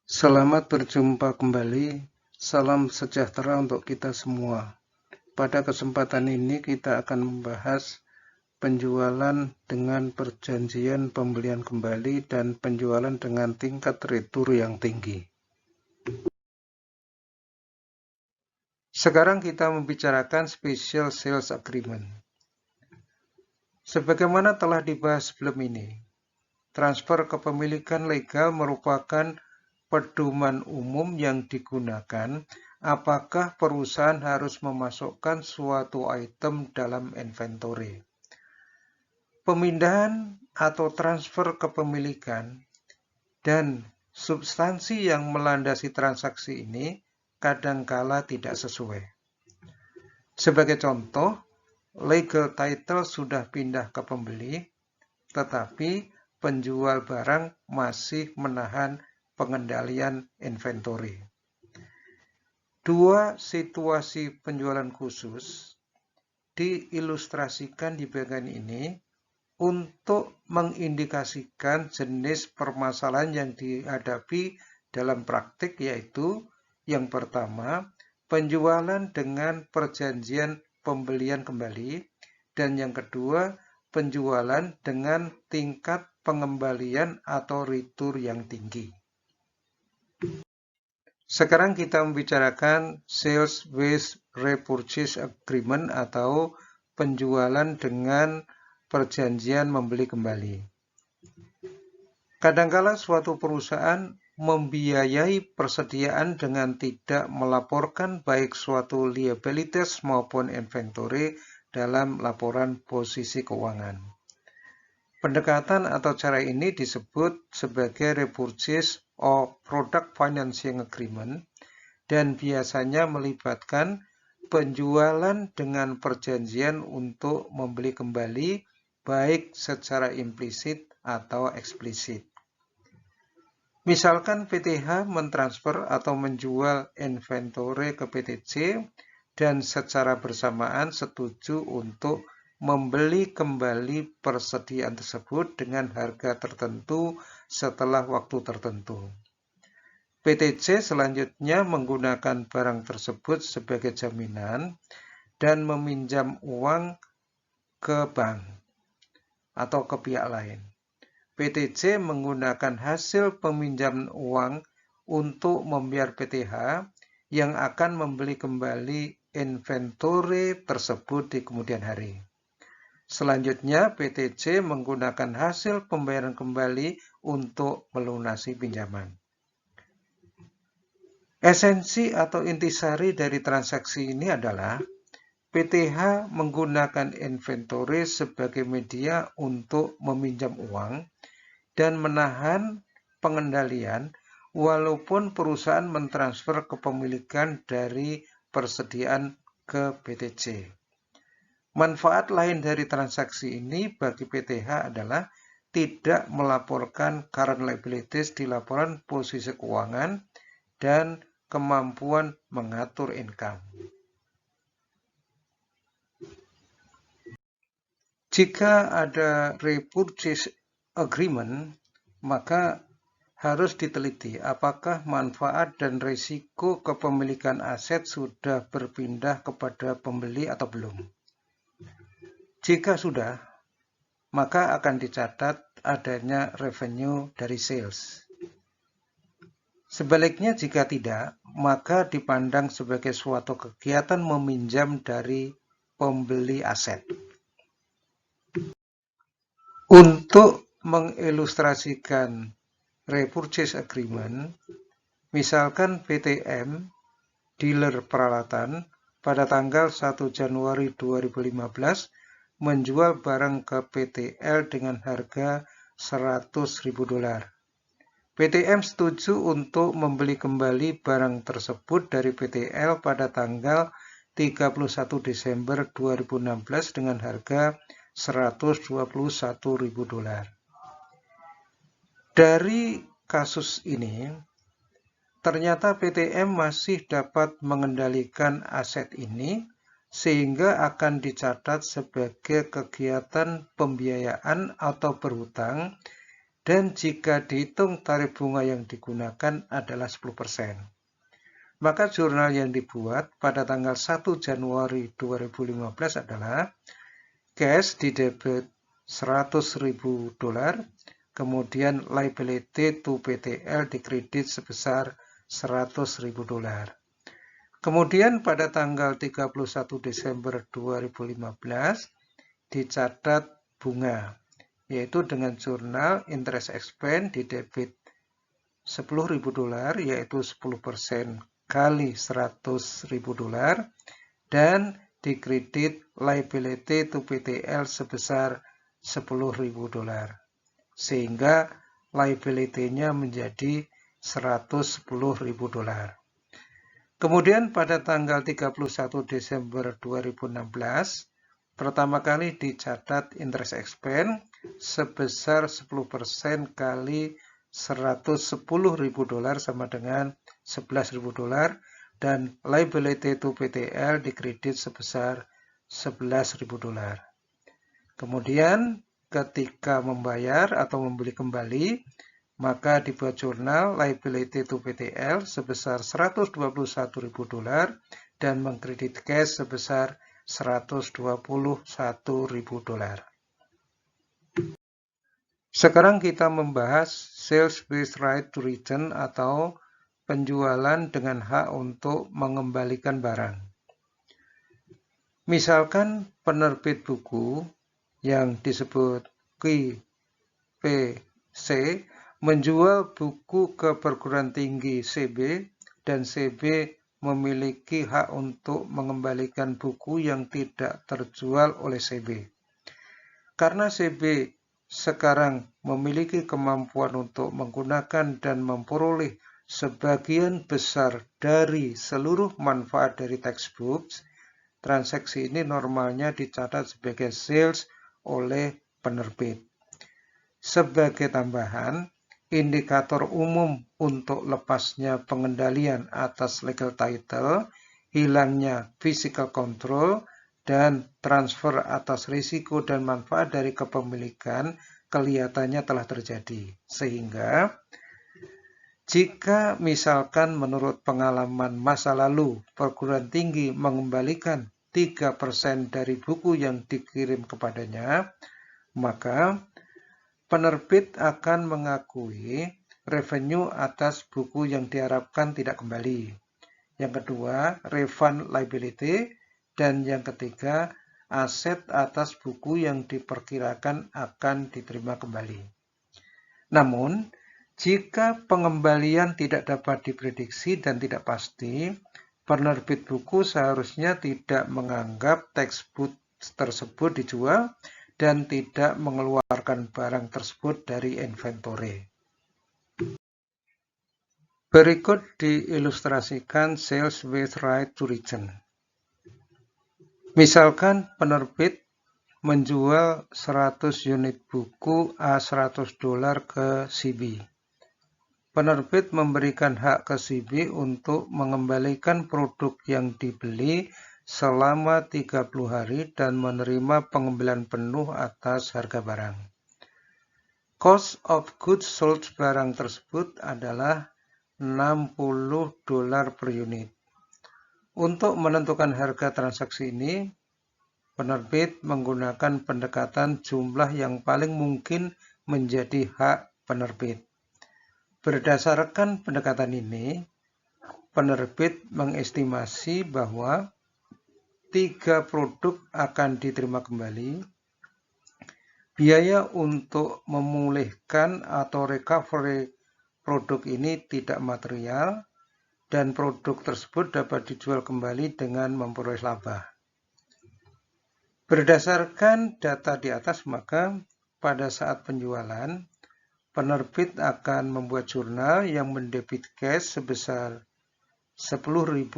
Selamat berjumpa kembali. Salam sejahtera untuk kita semua. Pada kesempatan ini kita akan membahas penjualan dengan perjanjian pembelian kembali dan penjualan dengan tingkat retur yang tinggi. Sekarang kita membicarakan Special Sales Agreement. Sebagaimana telah dibahas sebelum ini, transfer kepemilikan legal merupakan pedoman umum yang digunakan apakah perusahaan harus memasukkan suatu item dalam inventory. Pemindahan atau transfer kepemilikan dan substansi yang melandasi transaksi ini kadangkala tidak sesuai. Sebagai contoh, legal title sudah pindah ke pembeli, tetapi penjual barang masih menahan pengendalian inventory. Dua situasi penjualan khusus diilustrasikan di bagian ini untuk mengindikasikan jenis permasalahan yang dihadapi dalam praktik, yaitu yang pertama, penjualan dengan perjanjian pembelian kembali, dan yang kedua, penjualan dengan tingkat pengembalian atau retur yang tinggi. Sekarang kita membicarakan Sales with Repurchase Agreement atau penjualan dengan perjanjian membeli kembali. Kadangkala suatu perusahaan membiayai persediaan dengan tidak melaporkan baik suatu liabilities maupun inventory dalam laporan posisi keuangan. Pendekatan atau cara ini disebut sebagai repurchase or product financing agreement dan biasanya melibatkan penjualan dengan perjanjian untuk membeli kembali baik secara implisit atau eksplisit. Misalkan PTH mentransfer atau menjual inventory ke PTC dan secara bersamaan setuju untuk membeli kembali persediaan tersebut dengan harga tertentu setelah waktu tertentu. PTC selanjutnya menggunakan barang tersebut sebagai jaminan dan meminjam uang ke bank atau ke pihak lain. PTC menggunakan hasil peminjaman uang untuk membayar PTH yang akan membeli kembali inventory tersebut di kemudian hari. Selanjutnya, PTC menggunakan hasil pembayaran kembali untuk melunasi pinjaman. Esensi atau intisari dari transaksi ini adalah PTH menggunakan inventory sebagai media untuk meminjam uang dan menahan pengendalian walaupun perusahaan mentransfer kepemilikan dari persediaan ke PTC. Manfaat lain dari transaksi ini bagi PTH adalah tidak melaporkan current liabilities di laporan posisi keuangan dan kemampuan mengatur income. Jika ada repurchase agreement, maka harus diteliti apakah manfaat dan risiko kepemilikan aset sudah berpindah kepada pembeli atau belum. Jika sudah, maka akan dicatat adanya revenue dari sales. Sebaliknya jika tidak, maka dipandang sebagai suatu kegiatan meminjam dari pembeli aset. Untuk mengilustrasikan repurchase agreement, misalkan PTM, dealer peralatan, pada tanggal 1 Januari 2015 menjual barang ke PTL dengan harga $100.000. PTM setuju untuk membeli kembali barang tersebut dari PTL pada tanggal 31 Desember 2016 dengan harga $121.000. Dari kasus ini, ternyata PTM masih dapat mengendalikan aset ini sehingga akan dicatat sebagai kegiatan pembiayaan atau berhutang dan jika dihitung tarif bunga yang digunakan adalah 10%. Maka jurnal yang dibuat pada tanggal 1 Januari 2015 adalah cash di debit $100.000, kemudian liability to PTL di kredit sebesar $100.000. Kemudian pada tanggal 31 Desember 2015 dicatat bunga, yaitu dengan jurnal interest expense di debit $10.000, yaitu 10% kali $100.000, dan di kredit liability to PTL sebesar $10.000, sehingga liability-nya menjadi $110.000. Kemudian pada tanggal 31 Desember 2016, pertama kali dicatat interest expense sebesar 10% kali $110.000 sama dengan $11.000, dan liability to PTL di kredit sebesar $11.000. Kemudian ketika membayar atau membeli kembali, maka dibuat jurnal liability to PTL sebesar $121.000 dan mengkredit cash sebesar $121.000. Sekarang kita membahas sales with right to return atau penjualan dengan hak untuk mengembalikan barang. Misalkan penerbit buku yang disebut QPC menjual buku ke perguruan tinggi CB dan CB memiliki hak untuk mengembalikan buku yang tidak terjual oleh CB. Karena CB sekarang memiliki kemampuan untuk menggunakan dan memperoleh sebagian besar dari seluruh manfaat dari textbooks, transaksi ini normalnya dicatat sebagai sales oleh penerbit. Sebagai tambahan, indikator umum untuk lepasnya pengendalian atas legal title, hilangnya physical control, dan transfer atas risiko dan manfaat dari kepemilikan kelihatannya telah terjadi. Sehingga jika misalkan menurut pengalaman masa lalu perguruan tinggi mengembalikan 3% dari buku yang dikirim kepadanya, maka penerbit akan mengakui revenue atas buku yang diharapkan tidak kembali. Yang kedua, refund liability. Dan yang ketiga, aset atas buku yang diperkirakan akan diterima kembali. Namun, jika pengembalian tidak dapat diprediksi dan tidak pasti, penerbit buku seharusnya tidak menganggap textbook tersebut dijual dan tidak mengeluarkan barang tersebut dari inventory. Berikut diilustrasikan sales with right to return. Misalkan penerbit menjual 100 unit buku $100 ke CB. Penerbit memberikan hak ke CB untuk mengembalikan produk yang dibeli selama 30 hari dan menerima pengembalian penuh atas harga barang. Cost of goods sold barang tersebut adalah $60 per unit. Untuk menentukan harga transaksi ini, penerbit menggunakan pendekatan jumlah yang paling mungkin menjadi hak penerbit. Berdasarkan pendekatan ini, penerbit mengestimasi bahwa 3 produk akan diterima kembali, biaya untuk memulihkan atau recovery produk ini tidak material, dan produk tersebut dapat dijual kembali dengan memperoleh laba. Berdasarkan data di atas, maka pada saat penjualan, penerbit akan membuat jurnal yang mendebit cash sebesar $10.000,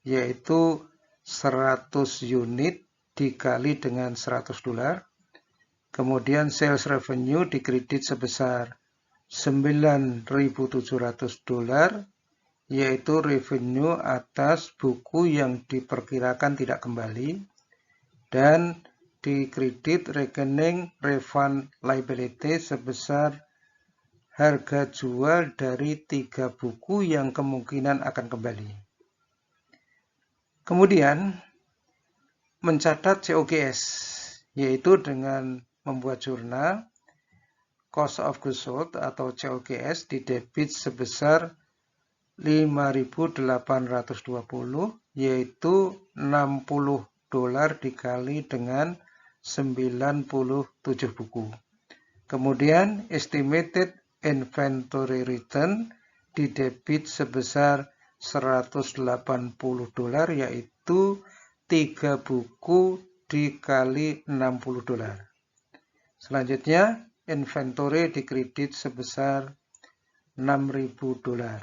yaitu 100 unit dikali dengan $100. Kemudian sales revenue dikredit sebesar $9.700, yaitu revenue atas buku yang diperkirakan tidak kembali, dan di kredit rekening refund liability sebesar harga jual dari 3 buku yang kemungkinan akan kembali. Kemudian, mencatat COGS, yaitu dengan membuat jurnal cost of goods sold atau COGS di debit sebesar 5.820, yaitu $60 dikali dengan 97 buku. Kemudian estimated inventory return di debit sebesar $180, yaitu 3 buku dikali $60. Selanjutnya, inventory di kredit sebesar $6.000.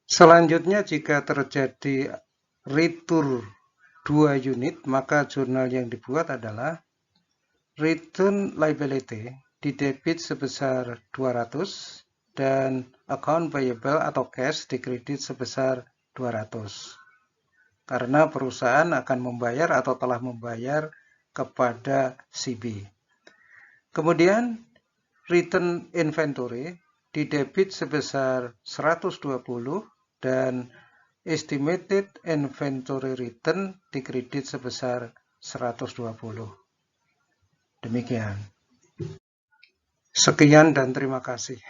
Selanjutnya, jika terjadi return 2 unit, maka jurnal yang dibuat adalah return liability di debit sebesar 200 dan account payable atau cash di kredit sebesar 200. Karena perusahaan akan membayar atau telah membayar kepada si B. Kemudian return inventory di debit sebesar 120 dan estimated inventory return di kredit sebesar 120. Demikian. Sekian dan terima kasih.